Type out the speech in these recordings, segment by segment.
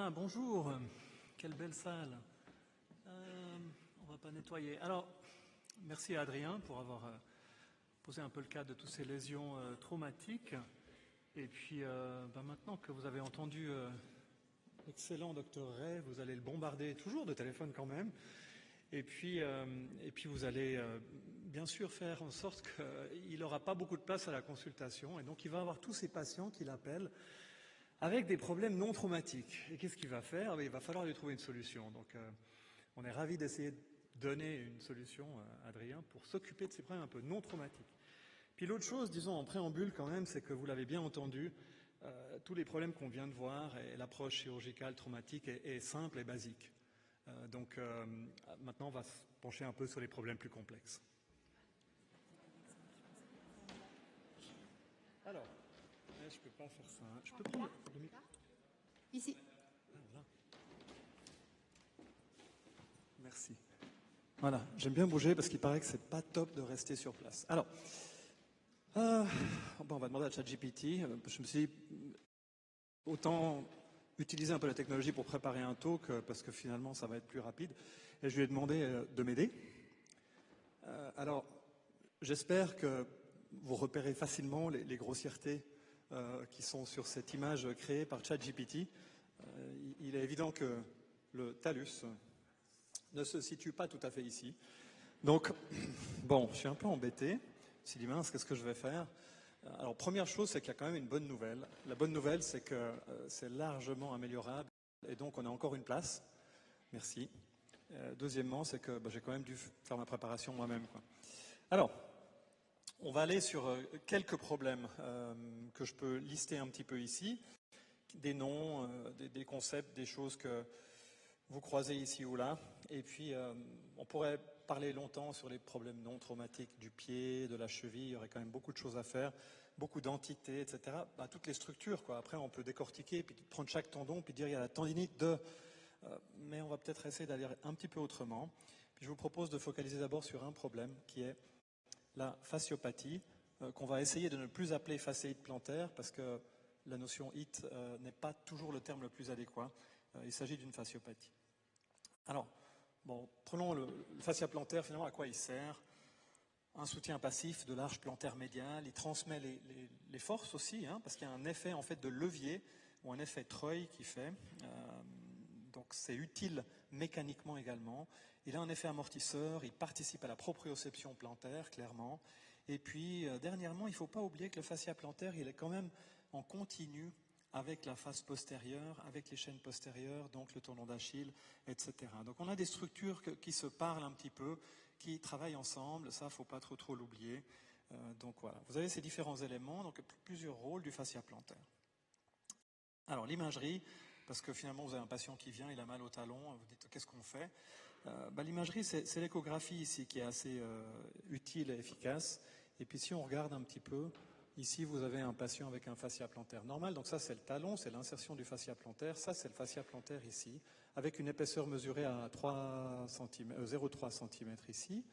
Voilà, bonjour. Quelle belle salle. On va pas nettoyer. Alors, merci à Adrien pour avoir posé un peu le cadre de toutes ces lésions traumatiques. Et puis, maintenant que vous avez entendu l'excellent docteur Ray, vous allez le bombarder toujours de téléphone quand même. Et puis vous allez bien sûr faire en sorte qu'il n'aura pas beaucoup de place à la consultation. Et donc, il va avoir tous ces patients qu'il appelle avec des problèmes non traumatiques. Et qu'est-ce qu'il va faire? Il va falloir lui trouver une solution. Donc, on est ravis d'essayer de donner une solution à Adrien pour s'occuper de ces problèmes un peu non traumatiques. Puis l'autre chose, disons en préambule quand même, c'est que vous l'avez bien entendu, tous les problèmes qu'on vient de voir et l'approche chirurgicale traumatique est simple et basique. Donc maintenant, on va se pencher un peu sur les problèmes plus complexes. Alors, je ne peux pas faire ça. Hein. Je peux prendre le micro ici. Ah, voilà. Merci. Voilà, j'aime bien bouger parce qu'il paraît que c'est pas top de rester sur place. Alors, on va demander à ChatGPT. Je me suis dit, autant utiliser un peu la technologie pour préparer un talk parce que finalement ça va être plus rapide. Et je lui ai demandé de m'aider. Alors, j'espère que vous repérez facilement les grossièretés qui sont sur cette image créée par ChatGPT. Il est évident que le talus ne se situe pas tout à fait ici. Donc, bon, je suis un peu embêté. Je me suis dit, mince, qu'est-ce que je vais faire? Alors, première chose, c'est qu'il y a quand même une bonne nouvelle. La bonne nouvelle, c'est que c'est largement améliorable et donc on a encore une place. Merci. Deuxièmement, c'est que j'ai quand même dû faire ma préparation moi-même. Alors, on va aller sur quelques problèmes que je peux lister un petit peu ici. Des noms, des concepts, des choses que vous croisez ici ou là. Et puis, on pourrait parler longtemps sur les problèmes non traumatiques du pied, de la cheville. Il y aurait quand même beaucoup de choses à faire, beaucoup d'entités, etc. Toutes les structures, quoi. Après, on peut décortiquer, puis prendre chaque tendon, puis dire il y a la tendinite de... mais on va peut-être essayer d'aller un petit peu autrement. Puis je vous propose de focaliser d'abord sur un problème qui est la fasciopathie, qu'on va essayer de ne plus appeler fasciite plantaire, parce que la notion IT n'est pas toujours le terme le plus adéquat. Il s'agit d'une fasciopathie. Alors, bon, prenons le fascia plantaire, finalement, à quoi il sert? Un soutien passif de l'arche plantaire médiale, il transmet les forces aussi, hein, parce qu'il y a un effet en fait de levier, ou un effet treuil qui fait, donc c'est utile mécaniquement également. Il a un effet amortisseur, il participe à la proprioception plantaire, clairement. Et puis, dernièrement, il ne faut pas oublier que le fascia plantaire, il est quand même en continu avec la face postérieure, avec les chaînes postérieures, donc le tendon d'Achille, etc. Donc on a des structures qui se parlent un petit peu, qui travaillent ensemble, ça, il ne faut pas trop l'oublier. Donc voilà, vous avez ces différents éléments, donc plusieurs rôles du fascia plantaire. Alors l'imagerie, parce que finalement vous avez un patient qui vient, il a mal au talon, vous dites qu'est-ce qu'on fait? L'imagerie, c'est l'échographie ici qui est assez utile et efficace. Et puis si on regarde un petit peu, ici vous avez un patient avec un fascia plantaire normal, donc ça c'est le talon, c'est l'insertion du fascia plantaire, ça c'est le fascia plantaire ici, avec une épaisseur mesurée à 0,3 cm ici.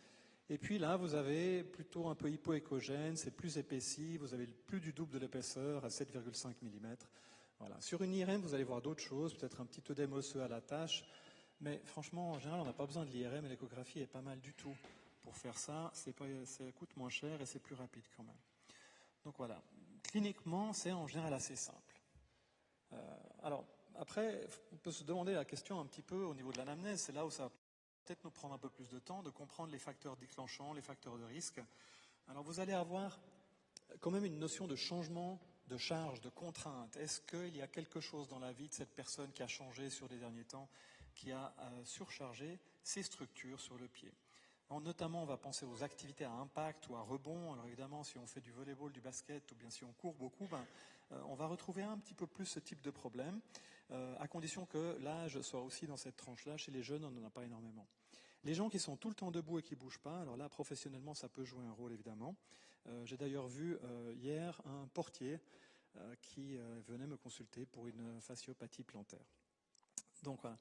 Et puis là, vous avez plutôt un peu hypoéchogène, c'est plus épaissi, vous avez plus du double de l'épaisseur à 7,5 mm. Voilà. Sur une IRM, vous allez voir d'autres choses, peut-être un petit œdème osseux à la tâche, mais franchement, en général, on n'a pas besoin de l'IRM et l'échographie est pas mal du tout. Pour faire ça, ça coûte moins cher et c'est plus rapide quand même. Donc voilà, cliniquement, c'est en général assez simple. Alors, après, on peut se demander la question un petit peu au niveau de l'anamnèse, c'est là où ça va peut-être nous prendre un peu plus de temps de comprendre les facteurs déclenchants, les facteurs de risque. Alors vous allez avoir quand même une notion de changement de charge, de contrainte. Est-ce qu'il y a quelque chose dans la vie de cette personne qui a changé sur les derniers temps, qui a surchargé ses structures sur le pied? Alors, notamment, on va penser aux activités à impact ou à rebond. Alors évidemment, si on fait du volleyball, du basket, ou bien si on court beaucoup, on va retrouver un petit peu plus ce type de problème, à condition que l'âge soit aussi dans cette tranche-là. Chez les jeunes, on n'en a pas énormément. Les gens qui sont tout le temps debout et qui ne bougent pas, alors là, professionnellement, ça peut jouer un rôle, évidemment. J'ai d'ailleurs vu hier un portier qui venait me consulter pour une fasciopathie plantaire. Donc voilà.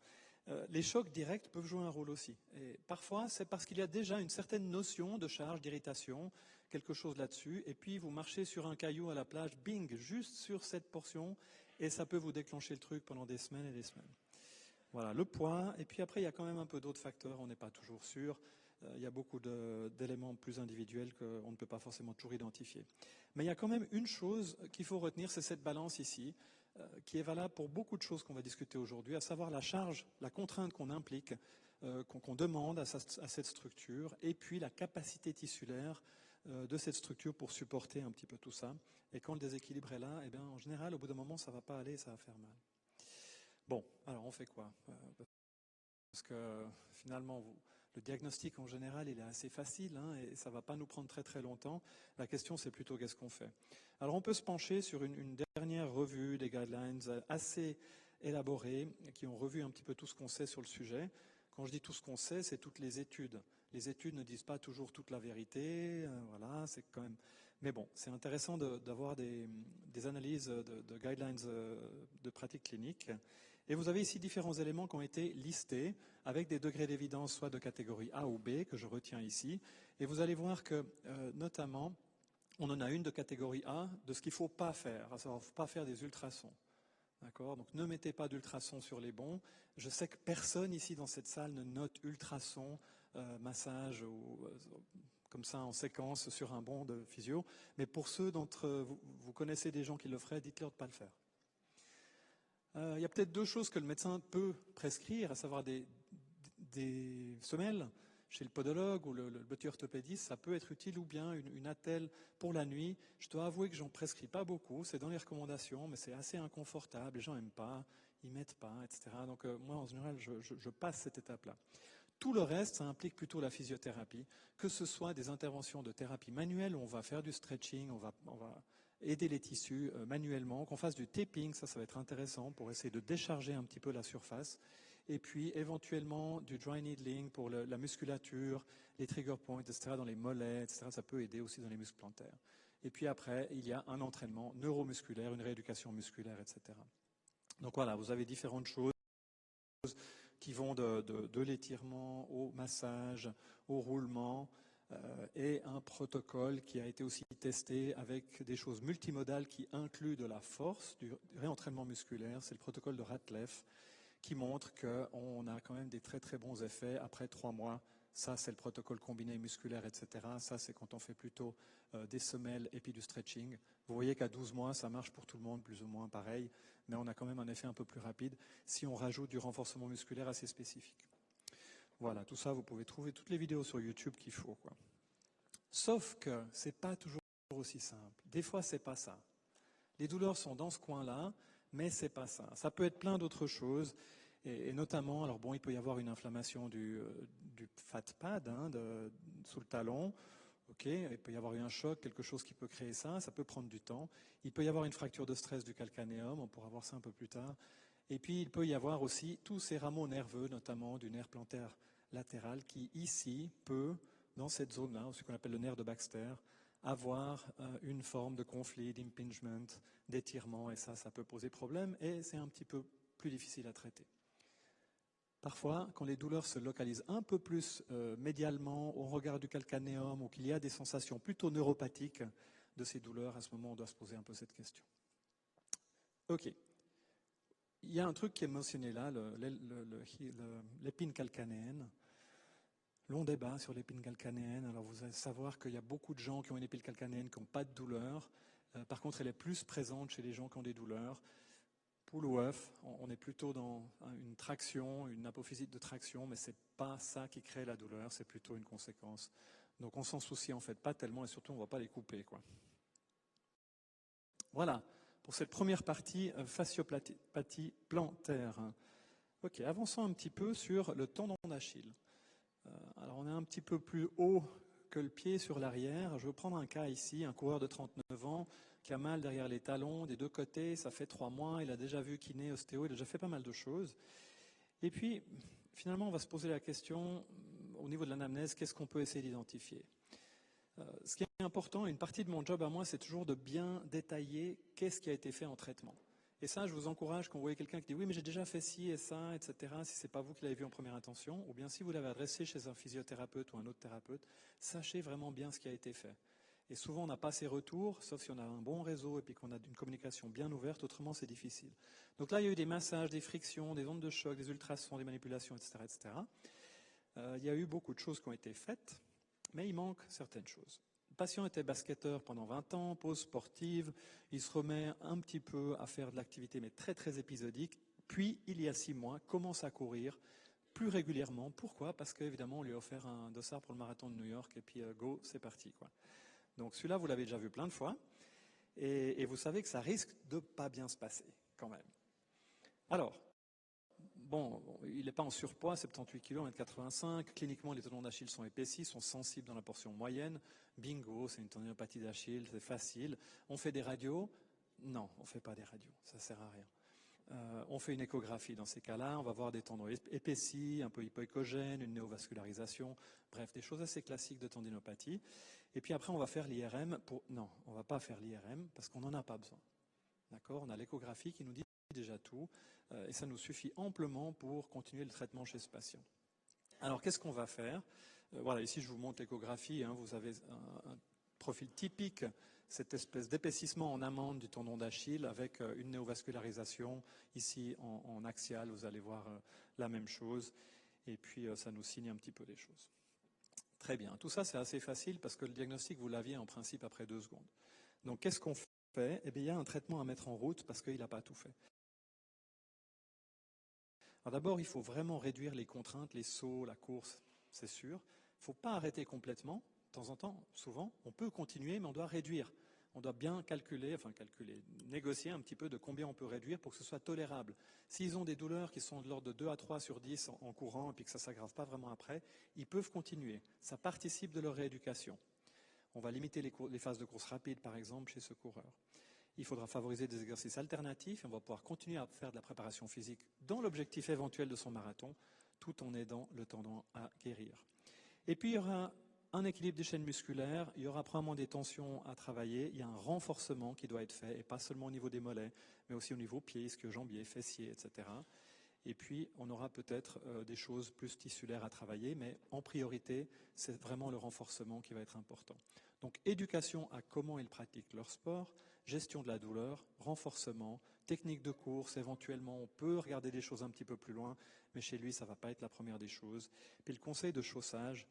Les chocs directs peuvent jouer un rôle aussi. Et parfois, c'est parce qu'il y a déjà une certaine notion de charge, d'irritation, quelque chose là-dessus, et puis vous marchez sur un caillou à la plage, bing, juste sur cette portion, et ça peut vous déclencher le truc pendant des semaines et des semaines. Voilà, le poids, et puis après, il y a quand même un peu d'autres facteurs, on n'est pas toujours sûr. Il y a beaucoup d'éléments plus individuels qu'on ne peut pas forcément toujours identifier. Mais il y a quand même une chose qu'il faut retenir, c'est cette balance ici, qui est valable pour beaucoup de choses qu'on va discuter aujourd'hui, à savoir la charge, la contrainte qu'on implique, qu'on demande à cette structure, et puis la capacité tissulaire de cette structure pour supporter un petit peu tout ça. Et quand le déséquilibre est là, eh bien, en général, au bout d'un moment, ça ne va pas aller, ça va faire mal. Bon, alors on fait quoi? Parce que finalement, le diagnostic en général, il est assez facile hein, et ça ne va pas nous prendre très très longtemps. La question, c'est plutôt qu'est-ce qu'on fait. Alors on peut se pencher sur une dernière revue des guidelines assez élaborées qui ont revu un petit peu tout ce qu'on sait sur le sujet. Quand je dis tout ce qu'on sait, c'est toutes les études. Les études ne disent pas toujours toute la vérité, voilà, c'est quand même. Mais bon, c'est intéressant d'avoir des analyses de guidelines de pratique clinique. Et vous avez ici différents éléments qui ont été listés avec des degrés d'évidence soit de catégorie A ou B, que je retiens ici. Et vous allez voir que, notamment, on en a une de catégorie A, de ce qu'il ne faut pas faire, à savoir, il ne faut pas faire des ultrasons. D'accord ? Donc ne mettez pas d'ultrasons sur les bons. Je sais que personne ici dans cette salle ne note ultrasons, massage ou comme ça en séquence sur un bon de physio. Mais pour ceux d'entre vous, vous connaissez des gens qui le feraient, dites-leur de ne pas le faire. Il y a peut-être deux choses que le médecin peut prescrire, à savoir des semelles chez le podologue ou le body orthopédiste, ça peut être utile, ou bien une attelle pour la nuit. Je dois avouer que j'en prescris pas beaucoup, c'est dans les recommandations, mais c'est assez inconfortable, les gens n'aiment pas, ils mettent pas, etc. Donc moi, en général, je passe cette étape-là. Tout le reste, ça implique plutôt la physiothérapie, que ce soit des interventions de thérapie manuelle, où on va faire du stretching, on va aider les tissus manuellement, qu'on fasse du taping, ça va être intéressant pour essayer de décharger un petit peu la surface, et puis éventuellement du dry needling pour la musculature, les trigger points, etc., dans les mollets, etc., ça peut aider aussi dans les muscles plantaires. Et puis après, il y a un entraînement neuromusculaire, une rééducation musculaire, etc. Donc voilà, vous avez différentes choses qui vont de l'étirement au massage, au roulement, et un protocole qui a été aussi testé avec des choses multimodales qui incluent de la force, du réentraînement musculaire. C'est le protocole de Ratliff qui montre qu'on a quand même des très très bons effets après 3 mois. Ça, c'est le protocole combiné musculaire, etc. Ça, c'est quand on fait plutôt des semelles et puis du stretching. Vous voyez qu'à 12 mois, ça marche pour tout le monde, plus ou moins pareil, mais on a quand même un effet un peu plus rapide si on rajoute du renforcement musculaire assez spécifique. Voilà, tout ça, vous pouvez trouver toutes les vidéos sur YouTube qu'il faut, quoi. Sauf que c'est pas toujours aussi simple. Des fois, c'est pas ça. Les douleurs sont dans ce coin-là, mais c'est pas ça. Ça peut être plein d'autres choses, et notamment, alors bon, il peut y avoir une inflammation du fat pad hein, sous le talon. Ok, il peut y avoir eu un choc, quelque chose qui peut créer ça. Ça peut prendre du temps. Il peut y avoir une fracture de stress du calcanéum. On pourra voir ça un peu plus tard. Et puis, il peut y avoir aussi tous ces rameaux nerveux, notamment du nerf plantaire latéral, qui ici peut, dans cette zone-là, ce qu'on appelle le nerf de Baxter, avoir une forme de conflit, d'impingement, d'étirement, et ça peut poser problème, et c'est un petit peu plus difficile à traiter. Parfois, quand les douleurs se localisent un peu plus médialement, au regard du calcanéum, ou qu'il y a des sensations plutôt neuropathiques de ces douleurs, à ce moment, on doit se poser un peu cette question. Ok. Il y a un truc qui est mentionné là, l'épine calcanéenne. Long débat sur l'épine calcanéenne. Alors vous allez savoir qu'il y a beaucoup de gens qui ont une épine calcanéenne qui n'ont pas de douleur. Par contre, elle est plus présente chez les gens qui ont des douleurs. Poule ou œuf, on est plutôt dans une traction, une apophysite de traction, mais ce n'est pas ça qui crée la douleur, c'est plutôt une conséquence. Donc on s'en soucie en fait pas tellement et surtout on ne va pas les couper, quoi. Voilà, pour cette première partie, fasciopathie plantaire. Ok, avançons un petit peu sur le tendon d'Achille. Alors on est un petit peu plus haut que le pied sur l'arrière. Je vais prendre un cas ici, un coureur de 39 ans qui a mal derrière les talons des deux côtés, ça fait 3 mois, il a déjà vu kiné, ostéo, il a déjà fait pas mal de choses. Et puis, finalement, on va se poser la question, au niveau de l'anamnèse, qu'est-ce qu'on peut essayer d'identifier ? Ce qui est important, une partie de mon job à moi, c'est toujours de bien détailler qu'est-ce qui a été fait en traitement. Et ça, je vous encourage, quand vous voyez quelqu'un qui dit « oui, mais j'ai déjà fait ci et ça, etc. », si ce n'est pas vous qui l'avez vu en première intention, ou bien si vous l'avez adressé chez un physiothérapeute ou un autre thérapeute, sachez vraiment bien ce qui a été fait. Et souvent, on n'a pas ces retours, sauf si on a un bon réseau et puis qu'on a une communication bien ouverte, autrement c'est difficile. Donc là, il y a eu des massages, des frictions, des ondes de choc, des ultrasons, des manipulations, etc. etc. Il y a eu beaucoup de choses qui ont été faites, mais il manque certaines choses. Le patient était basketteur pendant 20 ans, pause sportive, il se remet un petit peu à faire de l'activité, mais très très épisodique, puis il y a 6 mois, commence à courir plus régulièrement. Pourquoi? Parce qu'évidemment, on lui a offert un dossard pour le marathon de New York, et puis go, c'est parti, quoi. Donc celui-là, vous l'avez déjà vu plein de fois, et vous savez que ça risque de ne pas bien se passer, quand même. Alors, bon, il n'est pas en surpoids, 78 kg, 1,85 m. Cliniquement, les tendons d'Achille sont épaissis, sont sensibles dans la portion moyenne. Bingo, c'est une tendinopathie d'Achille, c'est facile. On fait des radios? Non, on ne fait pas des radios, ça ne sert à rien. On fait une échographie dans ces cas-là, on va voir des tendons épaissis, un peu hypoéchogènes, une néovascularisation, bref, des choses assez classiques de tendinopathie. Et puis après, on va faire l'IRM. Non, on ne va pas faire l'IRM parce qu'on n'en a pas besoin. D'accord? On a l'échographie qui nous dit déjà tout, et ça nous suffit amplement pour continuer le traitement chez ce patient. Alors, qu'est-ce qu'on va faire? Voilà, ici, je vous montre l'échographie. Hein, vous avez un profil typique, cette espèce d'épaississement en amande du tendon d'Achille avec une néovascularisation. Ici, en axial, vous allez voir la même chose. Et puis, ça nous signe un petit peu les choses. Très bien. Tout ça, c'est assez facile parce que le diagnostic, vous l'aviez en principe après 2 secondes. Donc, qu'est-ce qu'on fait? Eh bien, il y a un traitement à mettre en route parce qu'il n'a pas tout fait. Alors d'abord, il faut vraiment réduire les contraintes, les sauts, la course, c'est sûr. Il ne faut pas arrêter complètement. De temps en temps, souvent, on peut continuer, mais on doit réduire. On doit bien négocier un petit peu de combien on peut réduire pour que ce soit tolérable. S'ils ont des douleurs qui sont de l'ordre de 2 à 3 sur 10 en courant et puis que ça ne s'aggrave pas vraiment après, ils peuvent continuer. Ça participe de leur rééducation. On va limiter les phases de course rapide, par exemple, chez ce coureur. Il faudra favoriser des exercices alternatifs. On va pouvoir continuer à faire de la préparation physique dans l'objectif éventuel de son marathon, tout en aidant le tendon à guérir. Et puis, il y aura un équilibre des chaînes musculaires, il y aura probablement des tensions à travailler, il y a un renforcement qui doit être fait, et pas seulement au niveau des mollets, mais aussi au niveau pieds, ischio-jambiers, fessiers, etc. Et puis, on aura peut-être des choses plus tissulaires à travailler, mais en priorité, c'est vraiment le renforcement qui va être important. Donc, éducation à comment ils pratiquent leur sport, gestion de la douleur, renforcement, technique de course, éventuellement, on peut regarder des choses un petit peu plus loin, mais chez lui, ça ne va pas être la première des choses. Puis le conseil de chaussage,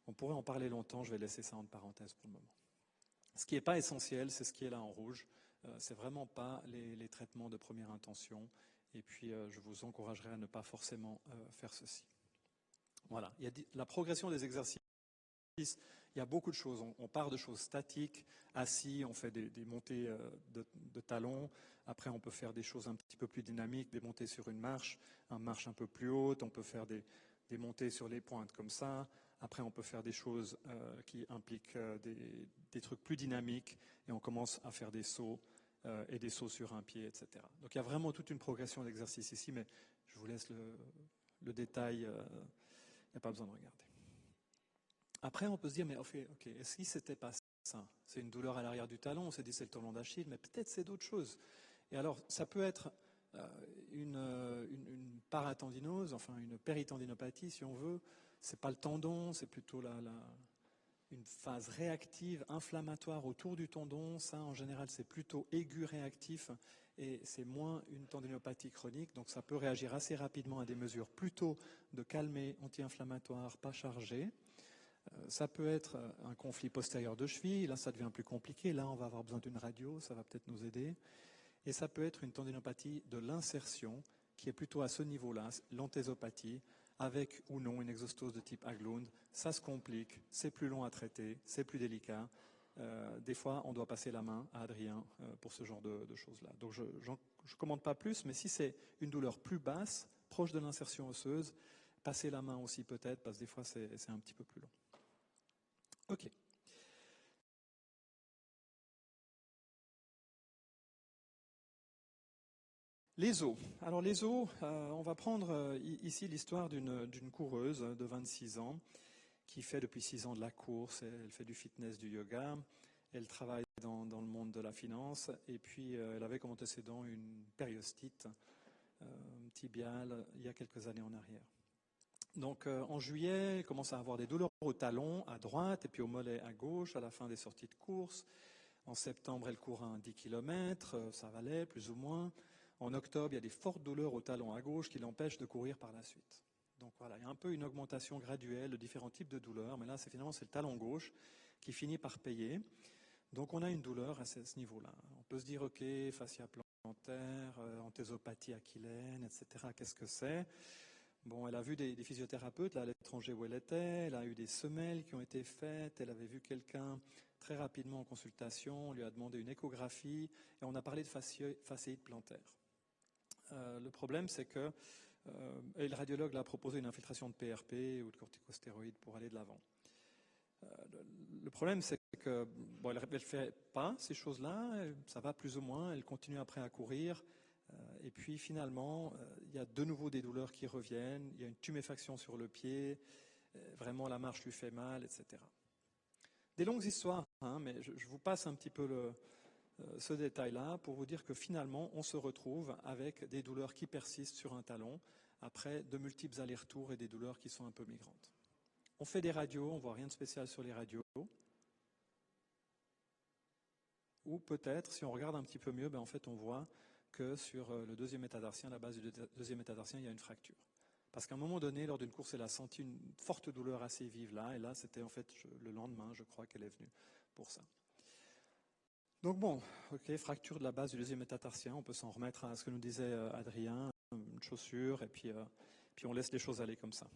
on pourrait en parler longtemps, je vais laisser ça en parenthèse pour le moment. Ce qui n'est pas essentiel, c'est ce qui est là en rouge. C'est vraiment pas les traitements de première intention. Et puis, je vous encouragerai à ne pas forcément faire ceci. Voilà. Il y a la progression des exercices. Il y a beaucoup de choses. On part de choses statiques, assis, on fait des montées de talons. Après, on peut faire des choses un petit peu plus dynamiques, des montées sur une marche un peu plus haute. On peut faire des montées sur les pointes comme ça. Après, on peut faire des choses qui impliquent des trucs plus dynamiques. Et on commence à faire des sauts et des sauts sur un pied, etc. Donc, il y a vraiment toute une progression d'exercices ici, mais je vous laisse le détail. Il n'y a pas besoin de regarder. Après, on peut se dire, mais ok, est-ce que c'était pas ça? C'est une douleur à l'arrière du talon, on s'est dit c'est le tendon d'Achille, mais peut-être c'est d'autres choses. Et alors, ça peut être une paratendinose, enfin une péritendinopathie si on veut. C'est pas le tendon, c'est plutôt une phase réactive, inflammatoire autour du tendon. Ça, en général, c'est plutôt aigu réactif et c'est moins une tendinopathie chronique. Donc, ça peut réagir assez rapidement à des mesures plutôt de calmer, anti-inflammatoire, pas chargé. Ça peut être un conflit postérieur de cheville, là ça devient plus compliqué, là on va avoir besoin d'une radio, ça va peut-être nous aider. Et ça peut être une tendinopathie de l'insertion, qui est plutôt à ce niveau-là, l'anthésopathie, avec ou non une exostose de type Haglund. Ça se complique, c'est plus long à traiter, c'est plus délicat. Des fois, on doit passer la main à Adrien pour ce genre de choses-là. Donc je ne commande pas plus, mais si c'est une douleur plus basse, proche de l'insertion osseuse, passer la main aussi peut-être, parce que des fois c'est un petit peu plus long. Ok. Les os. Alors les os, on va prendre ici l'histoire d'une coureuse de 26 ans qui fait depuis 6 ans de la course, elle fait du fitness, du yoga. Elle travaille dans le monde de la finance et puis elle avait comme antécédent une périostite tibiale il y a quelques années en arrière. Donc en juillet, elle commence à avoir des douleurs au talon à droite et puis au mollet à gauche à la fin des sorties de course. En septembre, elle court un 10 km, ça valait plus ou moins. En octobre, il y a des fortes douleurs au talon à gauche qui l'empêchent de courir par la suite. Donc voilà, il y a un peu une augmentation graduelle de différents types de douleurs, mais là, finalement, c'est le talon gauche qui finit par payer. Donc on a une douleur à ce niveau-là. On peut se dire, ok, fascia plantaire, anthésopathie achilléenne, etc. Qu'est-ce que c'est? Bon, elle a vu des physiothérapeutes là, à l'étranger où elle était, elle a eu des semelles qui ont été faites, elle avait vu quelqu'un très rapidement en consultation, on lui a demandé une échographie et on a parlé de fasciite plantaire. Le problème, c'est que et le radiologue l'a proposé une infiltration de PRP ou de corticostéroïdes pour aller de l'avant. Le problème, c'est que bon, elle ne fait pas ces choses-là, ça va plus ou moins, elle continue après à courir. Et puis finalement, il y a de nouveau des douleurs qui reviennent, il y a une tuméfaction sur le pied, vraiment la marche lui fait mal, etc. Des longues histoires, hein, mais je vous passe un petit peu ce détail-là pour vous dire que finalement, on se retrouve avec des douleurs qui persistent sur un talon après de multiples allers-retours et des douleurs qui sont un peu migrantes. On fait des radios, on ne voit rien de spécial sur les radios. Ou peut-être, si on regarde un petit peu mieux, en fait, on voit que sur le deuxième métatarsien, à la base du deuxième métatarsien, il y a une fracture. Parce qu'à un moment donné, lors d'une course, elle a senti une forte douleur assez vive là, et là, c'était en fait le lendemain, je crois qu'elle est venue pour ça. Donc bon, ok, fracture de la base du deuxième métatarsien, on peut s'en remettre à ce que nous disait Adrien, une chaussure, et puis on laisse les choses aller comme ça.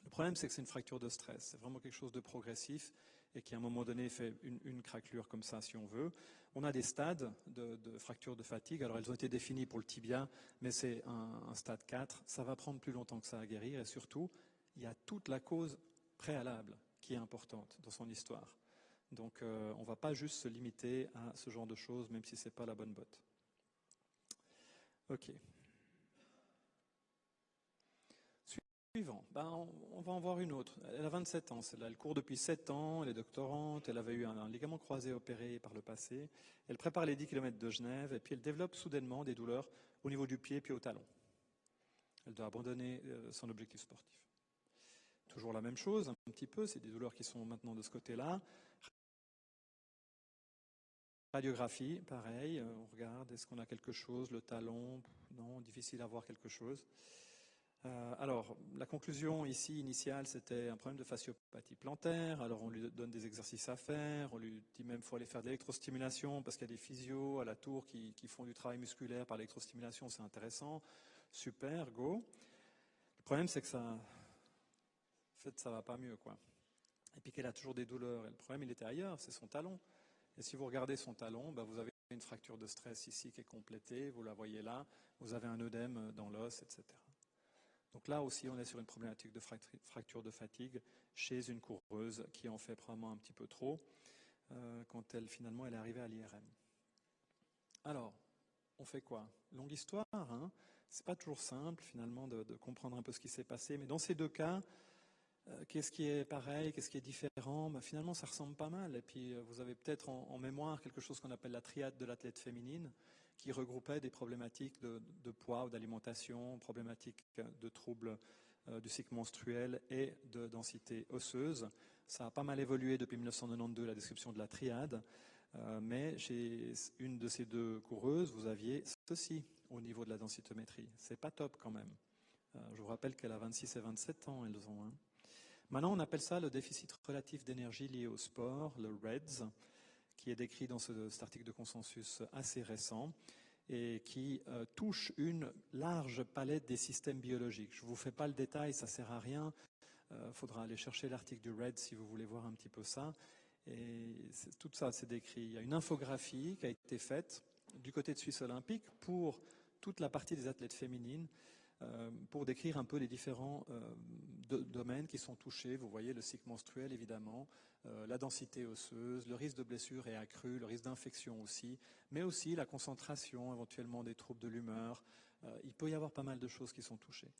Le problème, c'est que c'est une fracture de stress. C'est vraiment quelque chose de progressif et qui, à un moment donné, fait une craquelure comme ça, si on veut. On a des stades de fracture de fatigue. Alors, elles ont été définies pour le tibia, mais c'est un stade 4. Ça va prendre plus longtemps que ça à guérir. Et surtout, il y a toute la cause préalable qui est importante dans son histoire. Donc, on ne va pas juste se limiter à ce genre de choses, même si ce n'est pas la bonne botte. OK. Suivant. On va en voir une autre. Elle a 27 ans, celle-là. Elle court depuis 7 ans, elle est doctorante, elle avait eu un ligament croisé opéré par le passé. Elle prépare les 10 km de Genève et puis elle développe soudainement des douleurs au niveau du pied puis au talon. Elle doit abandonner son objectif sportif. Toujours la même chose, un petit peu, c'est des douleurs qui sont maintenant de ce côté-là. Radiographie, pareil, on regarde, est-ce qu'on a quelque chose, le talon, non, difficile à voir quelque chose. Alors, la conclusion ici initiale, c'était un problème de fasciopathie plantaire. Alors, on lui donne des exercices à faire. On lui dit même qu'il faut aller faire de l'électrostimulation parce qu'il y a des physios à la tour qui font du travail musculaire par l'électrostimulation. C'est intéressant. Super, go. Le problème, c'est que ça, en fait, ça va pas mieux, quoi. Et puis qu'elle a toujours des douleurs. Et le problème, il était ailleurs, c'est son talon. Et si vous regardez son talon, vous avez une fracture de stress ici qui est complétée. Vous la voyez là. Vous avez un œdème dans l'os, etc. Donc là aussi, on est sur une problématique de fracture de fatigue chez une coureuse qui en fait probablement un petit peu trop quand finalement elle est arrivée à l'IRM. Alors, on fait quoi? Longue histoire, hein. C'est pas toujours simple finalement de comprendre un peu ce qui s'est passé, mais dans ces deux cas, qu'est-ce qui est pareil, qu'est-ce qui est différent? Finalement, ça ressemble pas mal. Et puis, vous avez peut-être en mémoire quelque chose qu'on appelle la triade de l'athlète féminine, qui regroupait des problématiques de poids ou d'alimentation, problématiques de troubles du cycle menstruel et de densité osseuse. Ça a pas mal évolué depuis 1992, la description de la triade. Mais chez une de ces deux coureuses, vous aviez ceci au niveau de la densitométrie. C'est pas top quand même. Je vous rappelle qu'elle a 26 et 27 ans, elles ont. Maintenant, on appelle ça le déficit relatif d'énergie lié au sport, le REDS, qui est décrit dans cet article de consensus assez récent et qui touche une large palette des systèmes biologiques. Je ne vous fais pas le détail, ça ne sert à rien. Faudra aller chercher l'article du REDS si vous voulez voir un petit peu ça. Et tout ça, c'est décrit. Il y a une infographie qui a été faite du côté de Suisse Olympique pour toute la partie des athlètes féminines pour décrire un peu les différents domaines qui sont touchés. Vous voyez le cycle menstruel, évidemment, la densité osseuse, le risque de blessure est accru, le risque d'infection aussi, mais aussi la concentration, éventuellement des troubles de l'humeur. Il peut y avoir pas mal de choses qui sont touchées.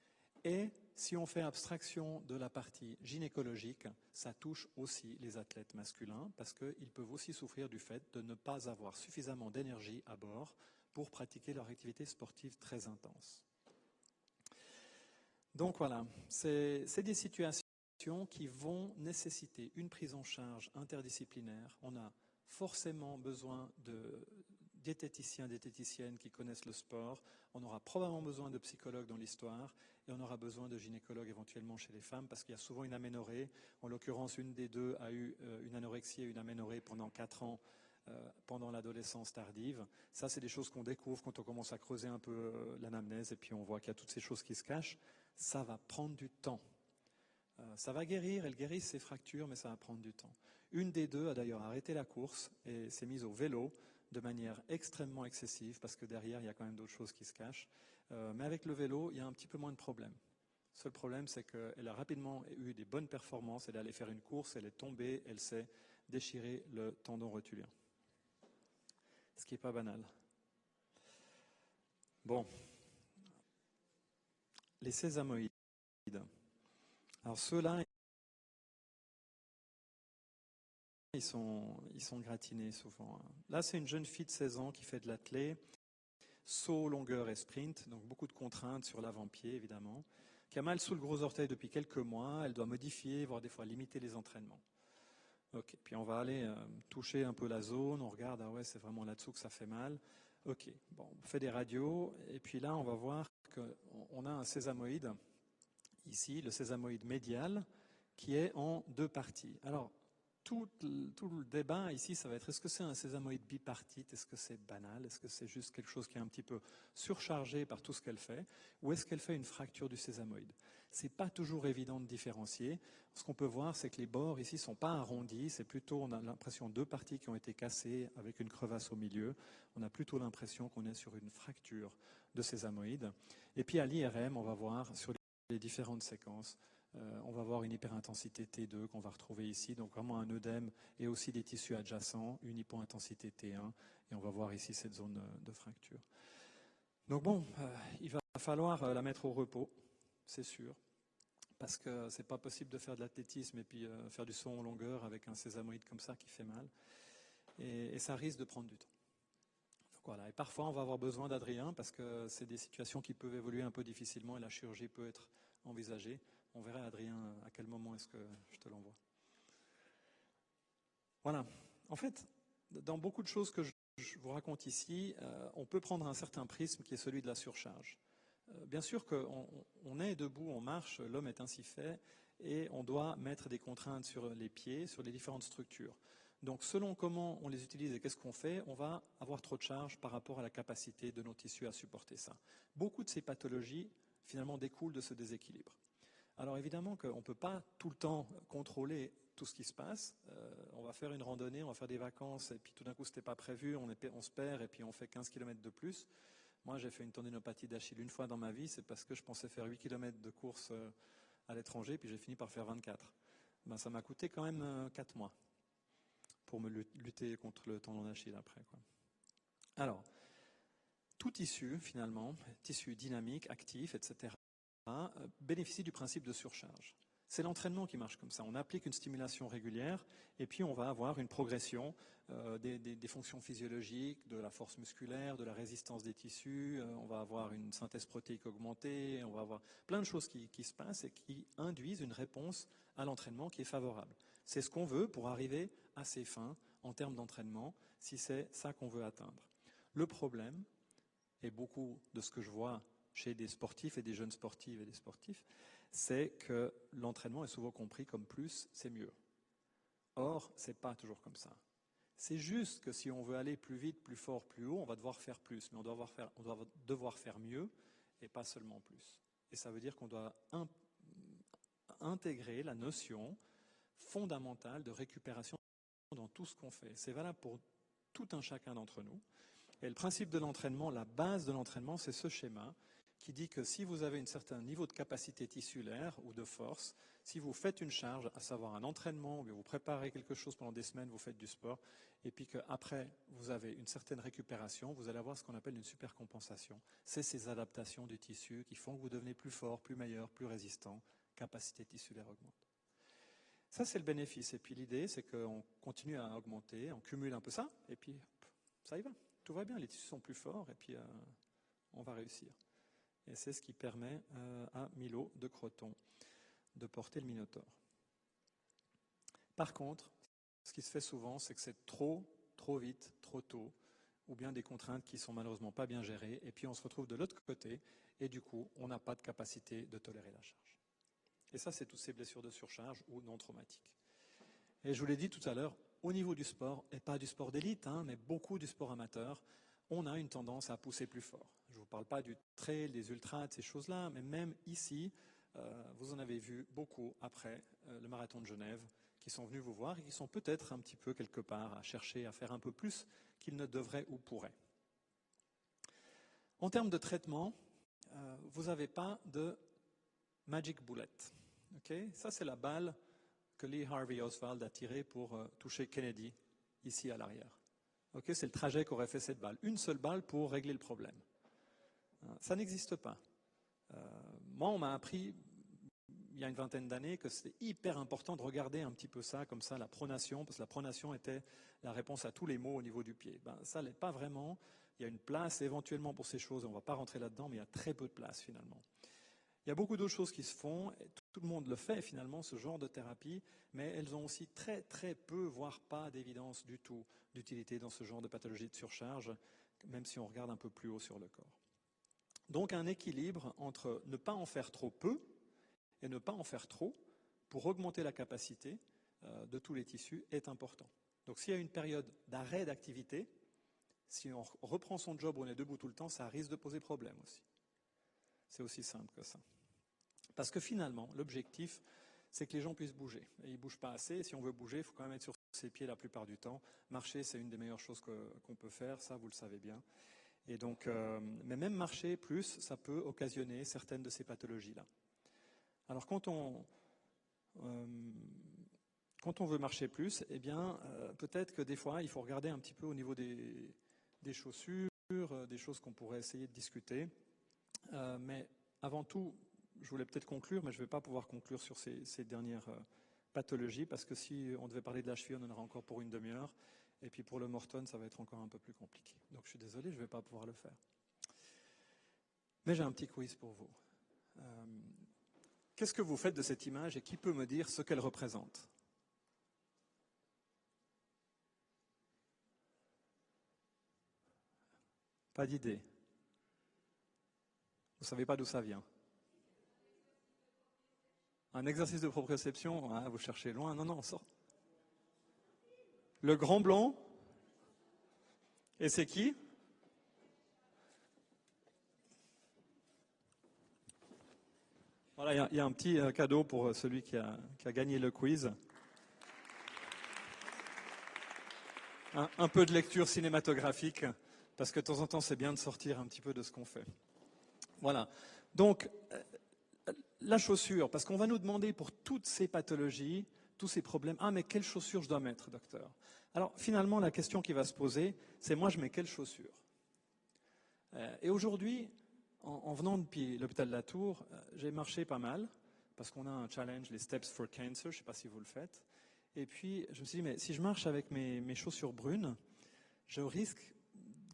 Et si on fait abstraction de la partie gynécologique, ça touche aussi les athlètes masculins parce qu'ils peuvent aussi souffrir du fait de ne pas avoir suffisamment d'énergie à bord pour pratiquer leur activité sportive très intense. Donc voilà, c'est des situations qui vont nécessiter une prise en charge interdisciplinaire. On a forcément besoin de diététiciens, diététiciennes qui connaissent le sport. On aura probablement besoin de psychologues dans l'histoire et on aura besoin de gynécologues éventuellement chez les femmes parce qu'il y a souvent une aménorrhée. En l'occurrence, une des deux a eu une anorexie et une aménorrhée pendant 4 ans pendant l'adolescence tardive. Ça, c'est des choses qu'on découvre quand on commence à creuser un peu l'anamnèse et puis on voit qu'il y a toutes ces choses qui se cachent. Ça va prendre du temps. Ça va guérir, elle guérit ses fractures, mais ça va prendre du temps. Une des deux a d'ailleurs arrêté la course et s'est mise au vélo de manière extrêmement excessive, parce que derrière, il y a quand même d'autres choses qui se cachent. Mais avec le vélo, il y a un petit peu moins de problèmes. Le seul problème, c'est qu'elle a rapidement eu des bonnes performances. Elle est allée faire une course, elle est tombée, elle s'est déchiré le tendon rotulien. Ce qui n'est pas banal. Bon. Les sésamoïdes. Alors ceux-là, ils sont gratinés souvent. Là, c'est une jeune fille de 16 ans qui fait de l'athlé, saut, longueur et sprint, donc beaucoup de contraintes sur l'avant-pied, évidemment, qui a mal sous le gros orteil depuis quelques mois. Elle doit modifier, voire des fois limiter les entraînements. Ok, puis on va aller toucher un peu la zone, on regarde, ah ouais, c'est vraiment là-dessous que ça fait mal. Ok, bon, on fait des radios, et puis là, on va voir qu'on a un sésamoïde, ici, le sésamoïde médial, qui est en 2 parties. Alors, tout le débat ici, ça va être, est-ce que c'est un sésamoïde bipartite? Est-ce que c'est banal? Est-ce que c'est juste quelque chose qui est un petit peu surchargé par tout ce qu'elle fait? Ou est-ce qu'elle fait une fracture du sésamoïde? C'est pas toujours évident de différencier. Ce qu'on peut voir, c'est que les bords ici sont pas arrondis, c'est plutôt, on a l'impression, 2 parties qui ont été cassées avec une crevasse au milieu. On a plutôt l'impression qu'on est sur une fracture de sésamoïde. Et puis à l'IRM, on va voir sur les différentes séquences, on va voir une hyperintensité T2 qu'on va retrouver ici, donc vraiment un œdème et aussi des tissus adjacents, une hypointensité T1, et on va voir ici cette zone de fracture. Donc bon, il va falloir la mettre au repos, c'est sûr, parce que c'est pas possible de faire de l'athlétisme et puis faire du saut en longueur avec un sésamoïde comme ça qui fait mal, et ça risque de prendre du temps. Donc voilà. Et parfois on va avoir besoin d'Adrien parce que c'est des situations qui peuvent évoluer un peu difficilement et la chirurgie peut être envisagée. On verra, Adrien, à quel moment est-ce que je te l'envoie. Voilà. En fait, dans beaucoup de choses que je vous raconte ici, on peut prendre un certain prisme qui est celui de la surcharge. Bien sûr qu'on est debout, on marche, l'homme est ainsi fait, et on doit mettre des contraintes sur les pieds, sur les différentes structures. Donc selon comment on les utilise et qu'est-ce qu'on fait, on va avoir trop de charge par rapport à la capacité de nos tissus à supporter ça. Beaucoup de ces pathologies, finalement, découlent de ce déséquilibre. Alors évidemment qu'on ne peut pas tout le temps contrôler tout ce qui se passe. On va faire une randonnée, on va faire des vacances, et puis tout d'un coup, ce n'était pas prévu, on se perd, et puis on fait 15 km de plus. Moi, j'ai fait une tendinopathie d'Achille une fois dans ma vie, c'est parce que je pensais faire 8 km de course à l'étranger, puis j'ai fini par faire 24. Ben, ça m'a coûté quand même 4 mois pour me lutter contre le tendon d'Achille après, quoi. Alors, tout tissu, finalement, tissu dynamique, actif, etc., bénéficie du principe de surcharge. C'est l'entraînement qui marche comme ça. On applique une stimulation régulière et puis on va avoir une progression des fonctions physiologiques, de la force musculaire, de la résistance des tissus, on va avoir une synthèse protéique augmentée, on va avoir plein de choses qui se passent et qui induisent une réponse à l'entraînement qui est favorable. C'est ce qu'on veut pour arriver à ses fins en termes d'entraînement, si c'est ça qu'on veut atteindre. Le problème, et beaucoup de ce que je vois chez des sportifs et des jeunes sportives et des sportifs, c'est que l'entraînement est souvent compris comme plus, c'est mieux. Or, ce n'est pas toujours comme ça. C'est juste que si on veut aller plus vite, plus fort, plus haut, on va devoir faire plus, mais on doit devoir faire mieux et pas seulement plus. Et ça veut dire qu'on doit intégrer la notion fondamentale de récupération dans tout ce qu'on fait. C'est valable pour tout un chacun d'entre nous. Et le principe de l'entraînement, la base de l'entraînement, c'est ce schéma qui dit que si vous avez un certain niveau de capacité tissulaire ou de force, si vous faites une charge, à savoir un entraînement, ou bien vous préparez quelque chose pendant des semaines, vous faites du sport, et puis qu'après vous avez une certaine récupération, vous allez avoir ce qu'on appelle une supercompensation. C'est ces adaptations du tissu qui font que vous devenez plus fort, plus meilleur, plus résistant, capacité tissulaire augmente. Ça, c'est le bénéfice. Et puis l'idée, c'est qu'on continue à augmenter, on cumule un peu ça, et puis hop, ça y va. Tout va bien, les tissus sont plus forts, et puis on va réussir. Et c'est ce qui permet à Milo de Croton de porter le Minotaure. Par contre, ce qui se fait souvent, c'est que c'est trop vite, trop tôt, ou bien des contraintes qui sont malheureusement pas bien gérées, et puis on se retrouve de l'autre côté, et du coup, on n'a pas de capacité de tolérer la charge. Et ça, c'est toutes ces blessures de surcharge ou non traumatiques. Et je vous l'ai dit tout à l'heure, au niveau du sport, et pas du sport d'élite, mais beaucoup du sport amateur, on a une tendance à pousser plus fort. Je ne vous parle pas du trail, des ultras, de ces choses-là, mais même ici, vous en avez vu beaucoup après le marathon de Genève, qui sont venus vous voir et qui sont peut-être un petit peu quelque part à chercher à faire un peu plus qu'ils ne devraient ou pourraient. En termes de traitement, vous n'avez pas de magic bullet. Okay, ça, c'est la balle que Lee Harvey Oswald a tirée pour toucher Kennedy, ici à l'arrière. Okay, c'est le trajet qu'aurait fait cette balle. Une seule balle pour régler le problème. Ça n'existe pas. Moi, on m'a appris, il y a une vingtaine d'années, que c'était hyper important de regarder un petit peu ça, comme ça, la pronation, parce que la pronation était la réponse à tous les maux au niveau du pied. Ça l'est pas vraiment. Il y a une place éventuellement pour ces choses, on ne va pas rentrer là-dedans, mais il y a très peu de place finalement. Il y a beaucoup d'autres choses qui se font, et tout le monde le fait finalement, ce genre de thérapie, mais elles ont aussi très peu, voire pas d'évidence du tout d'utilité dans ce genre de pathologie de surcharge, même si on regarde un peu plus haut sur le corps. Donc un équilibre entre ne pas en faire trop peu et ne pas en faire trop pour augmenter la capacité de tous les tissus est important. Donc s'il y a une période d'arrêt d'activité, si on reprend son job où on est debout tout le temps, ça risque de poser problème aussi. C'est aussi simple que ça. Parce que finalement, l'objectif, c'est que les gens puissent bouger. Et ils ne bougent pas assez. Et si on veut bouger, il faut quand même être sur ses pieds la plupart du temps. Marcher, c'est une des meilleures choses qu'on peut faire. Ça, vous le savez bien. Et donc, mais même marcher plus, ça peut occasionner certaines de ces pathologies-là. Alors, quand on veut marcher plus, eh bien, peut-être que des fois, il faut regarder un petit peu au niveau des chaussures, des choses qu'on pourrait essayer de discuter. Mais avant tout, je voulais peut-être conclure, mais je ne vais pas pouvoir conclure sur ces dernières pathologies, parce que si on devait parler de la cheville, on en aura encore pour une demi-heure. Et puis pour le Morton, ça va être encore un peu plus compliqué. Donc je suis désolé, je ne vais pas pouvoir le faire. Mais j'ai un petit quiz pour vous. Qu'est-ce que vous faites de cette image et qui peut me dire ce qu'elle représente ? Pas d'idée. Vous ne savez pas d'où ça vient. Un exercice de proprioception, vous cherchez loin. Non, sort. Le grand blanc. Et c'est qui ? Voilà, il y a un petit cadeau pour celui qui a gagné le quiz. Un peu de lecture cinématographique, parce que de temps en temps, c'est bien de sortir un petit peu de ce qu'on fait. Voilà. Donc, la chaussure, parce qu'on va nous demander pour toutes ces pathologies, tous ces problèmes, mais quelle chaussure je dois mettre, docteur ? Alors, finalement, la question qui va se poser, c'est moi, je mets quelle chaussure ? Et aujourd'hui, en venant depuis l'hôpital de la Tour, j'ai marché pas mal, parce qu'on a un challenge, les Steps for Cancer, je ne sais pas si vous le faites. Et puis, je me suis dit, mais si je marche avec mes chaussures brunes, je risque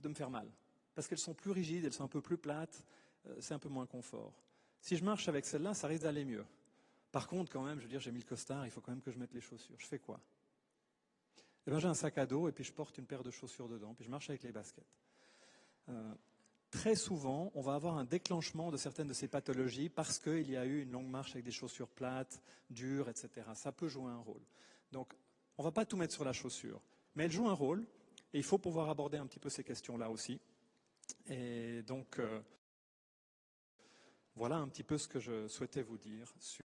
de me faire mal. Parce qu'elles sont plus rigides, elles sont un peu plus plates, c'est un peu moins confort. Si je marche avec celle-là, ça risque d'aller mieux. Par contre, quand même, je veux dire, j'ai mis le costard, il faut quand même que je mette les chaussures. Je fais quoi ? Eh bien, j'ai un sac à dos et puis je porte une paire de chaussures dedans, puis je marche avec les baskets. Très souvent, on va avoir un déclenchement de certaines de ces pathologies parce qu'il y a eu une longue marche avec des chaussures plates, dures, etc. Ça peut jouer un rôle. Donc, on ne va pas tout mettre sur la chaussure, mais elle joue un rôle et il faut pouvoir aborder un petit peu ces questions-là aussi. Et donc, voilà un petit peu ce que je souhaitais vous dire sur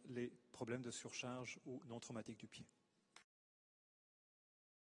les problèmes de surcharge ou non traumatique du pied.